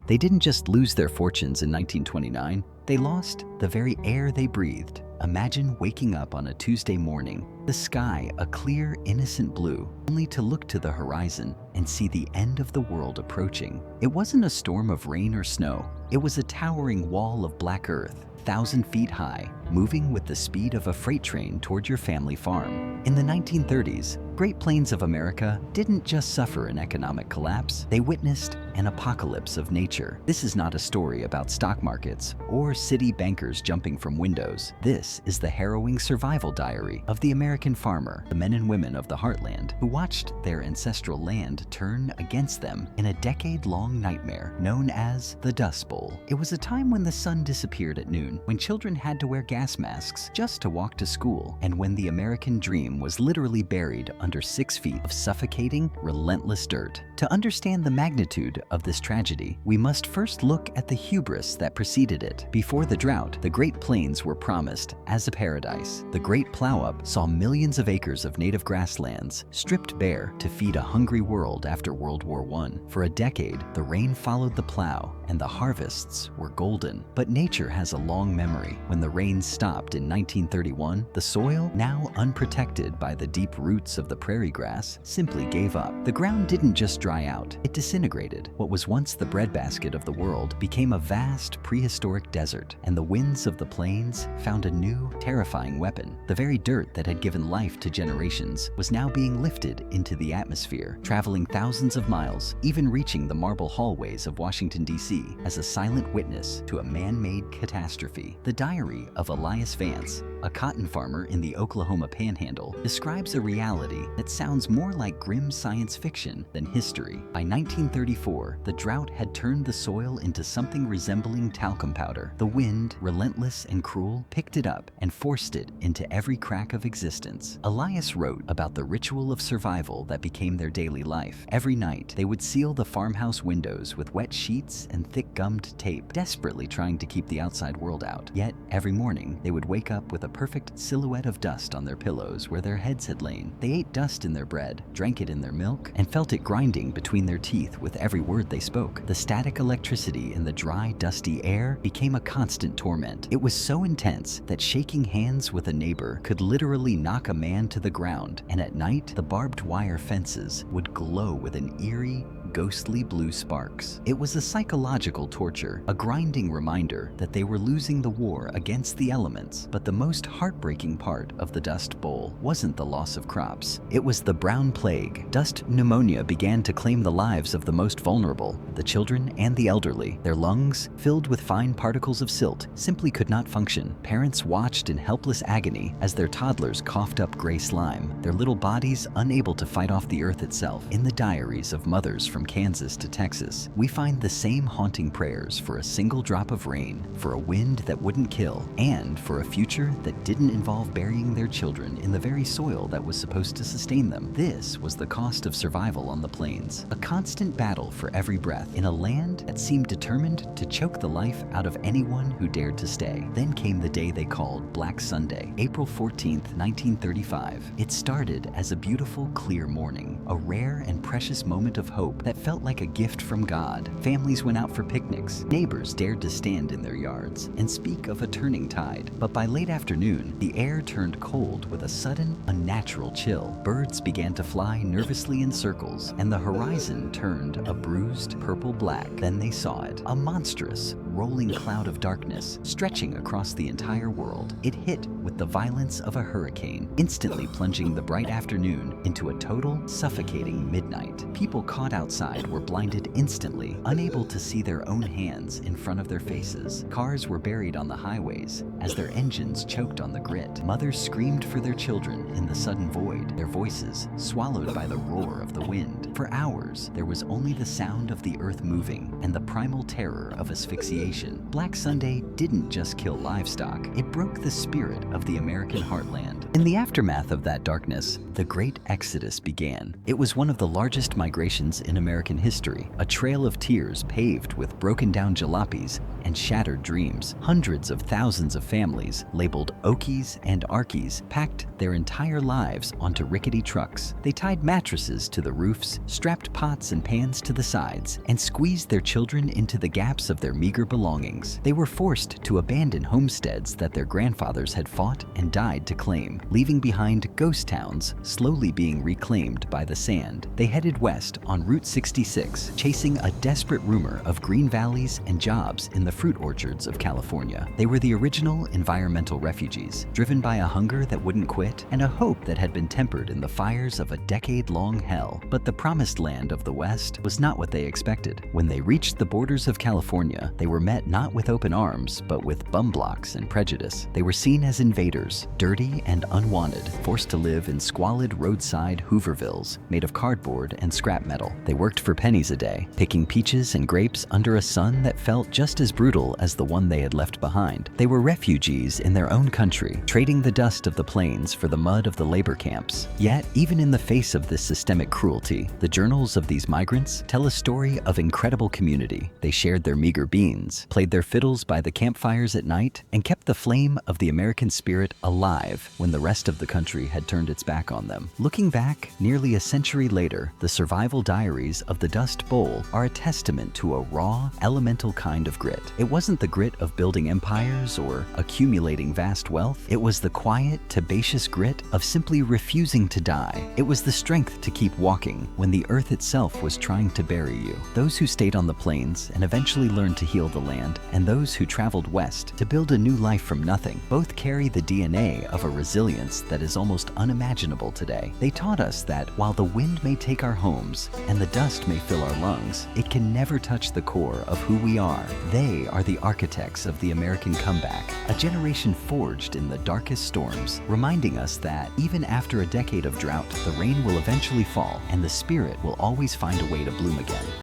They didn't just lose their fortunes in 1929, they lost the very air they breathed. Imagine waking up on a Tuesday morning, the sky a clear, innocent blue, only to look to the horizon and see the end of the world approaching. It wasn't a storm of rain or snow. It was a towering wall of black earth, 1,000 feet high, moving with the speed of a freight train toward your family farm. In the 1930s, Great Plains of America didn't just suffer an economic collapse, they witnessed an apocalypse of nature. This is not a story about stock markets or city bankers jumping from windows. This is the harrowing survival diary of the American farmer, the men and women of the heartland who watched their ancestral land turn against them in a decade-long nightmare known as the Dust Bowl. It was a time when the sun disappeared at noon, when children had to wear gas masks just to walk to school, and when the American dream was literally buried under 6 feet of suffocating, relentless dirt. To understand the magnitude of this tragedy, we must first look at the hubris that preceded it. Before the drought, the Great Plains were promised as a paradise. The Great Plow-Up saw millions of acres of native grasslands stripped bare to feed a hungry world after World War I. For a decade, the rain followed the plow, and the harvests were golden. But nature has a long memory. When the rains stopped in 1931, the soil, now unprotected by the deep roots of the prairie grass, simply gave up. The ground didn't just dry out, it disintegrated. What was once the breadbasket of the world became a vast prehistoric desert, and the winds of the plains found a new, terrifying weapon. The very dirt that had given life to generations was now being lifted into the atmosphere, traveling thousands of miles, even reaching the marble hallways of Washington, D.C. as a silent witness to a man-made catastrophe. The Diary of Elias Vance, a cotton farmer in the Oklahoma Panhandle, describes a reality that sounds more like grim science fiction than history. By 1934, the drought had turned the soil into something resembling talcum powder. The wind, relentless and cruel, picked it up and forced it into every crack of existence. Elias wrote about the ritual of survival that became their daily life. Every night, they would seal the farmhouse windows with wet sheets and thick gummed tape, desperately trying to keep the outside world out. Yet, every morning, they would wake up with a perfect silhouette of dust on their pillows where their heads had lain. They ate dust in their bread, drank it in their milk, and felt it grinding between their teeth with every word they spoke. The static electricity in the dry, dusty air became a constant torment. It was so intense that shaking hands with a neighbor could literally knock a man to the ground, and at night, the barbed wire fences would glow with an eerie, ghostly blue sparks. It was a psychological torture, a grinding reminder that they were losing the war against the elements. But the most heartbreaking part of the Dust Bowl wasn't the loss of crops. It was the brown plague. Dust pneumonia began to claim the lives of the most vulnerable, the children and the elderly. Their lungs, filled with fine particles of silt, simply could not function. Parents watched in helpless agony as their toddlers coughed up gray slime, their little bodies unable to fight off the earth itself. In the diaries of mothers from Kansas to Texas, we find the same haunting prayers for a single drop of rain, for a wind that wouldn't kill, and for a future that didn't involve burying their children in the very soil that was supposed to sustain them. This was the cost of survival on the plains, a constant battle for every breath in a land that seemed determined to choke the life out of anyone who dared to stay. Then came the day they called Black Sunday, April 14th, 1935. It started as a beautiful, clear morning, a rare and precious moment of hope that felt like a gift from God. Families went out for picnics, neighbors dared to stand in their yards and speak of a turning tide. But by late afternoon, the air turned cold with a sudden, unnatural chill. Birds began to fly nervously in circles, and the horizon turned a bruised purple-black. Then they saw it, a monstrous, rolling cloud of darkness stretching across the entire world. It hit with the violence of a hurricane, instantly plunging the bright afternoon into a total, suffocating midnight. People caught outside were blinded instantly, unable to see their own hands in front of their faces. Cars were buried on the highways as their engines choked on the grit. Mothers screamed for their children in the sudden void, their voices swallowed by the roar of the wind. For hours, there was only the sound of the earth moving and the primal terror of asphyxiation. Black Sunday didn't just kill livestock, it broke the spirit of the American heartland. In the aftermath of that darkness, the Great Exodus began. It was one of the largest migrations in American history, a trail of tears paved with broken down jalopies, and shattered dreams. Hundreds of thousands of families, labeled Okies and Arkies, packed their entire lives onto rickety trucks. They tied mattresses to the roofs, strapped pots and pans to the sides, and squeezed their children into the gaps of their meager belongings. They were forced to abandon homesteads that their grandfathers had fought and died to claim, leaving behind ghost towns slowly being reclaimed by the sand. They headed west on Route 66, chasing a desperate rumor of green valleys and jobs in the fruit orchards of California. They were the original environmental refugees, driven by a hunger that wouldn't quit and a hope that had been tempered in the fires of a decade-long hell. But the promised land of the West was not what they expected. When they reached the borders of California, they were met not with open arms, but with bum blocks and prejudice. They were seen as invaders, dirty and unwanted, forced to live in squalid roadside Hoovervilles made of cardboard and scrap metal. They worked for pennies a day, picking peaches and grapes under a sun that felt just as brutal as the one they had left behind. They were refugees in their own country, trading the dust of the plains for the mud of the labor camps. Yet, even in the face of this systemic cruelty, the journals of these migrants tell a story of incredible community. They shared their meager beans, played their fiddles by the campfires at night, and kept the flame of the American spirit alive when the rest of the country had turned its back on them. Looking back, nearly a century later, the survival diaries of the Dust Bowl are a testament to a raw, elemental kind of grit. It wasn't the grit of building empires or accumulating vast wealth. It was the quiet, tenacious grit of simply refusing to die. It was the strength to keep walking when the earth itself was trying to bury you. Those who stayed on the plains and eventually learned to heal the land, and those who traveled west to build a new life from nothing, both carry the DNA of a resilience that is almost unimaginable today. They taught us that while the wind may take our homes and the dust may fill our lungs, it can never touch the core of who we are. They are the architects of the American comeback, a generation forged in the darkest storms, reminding us that even after a decade of drought, the rain will eventually fall and the spirit will always find a way to bloom again.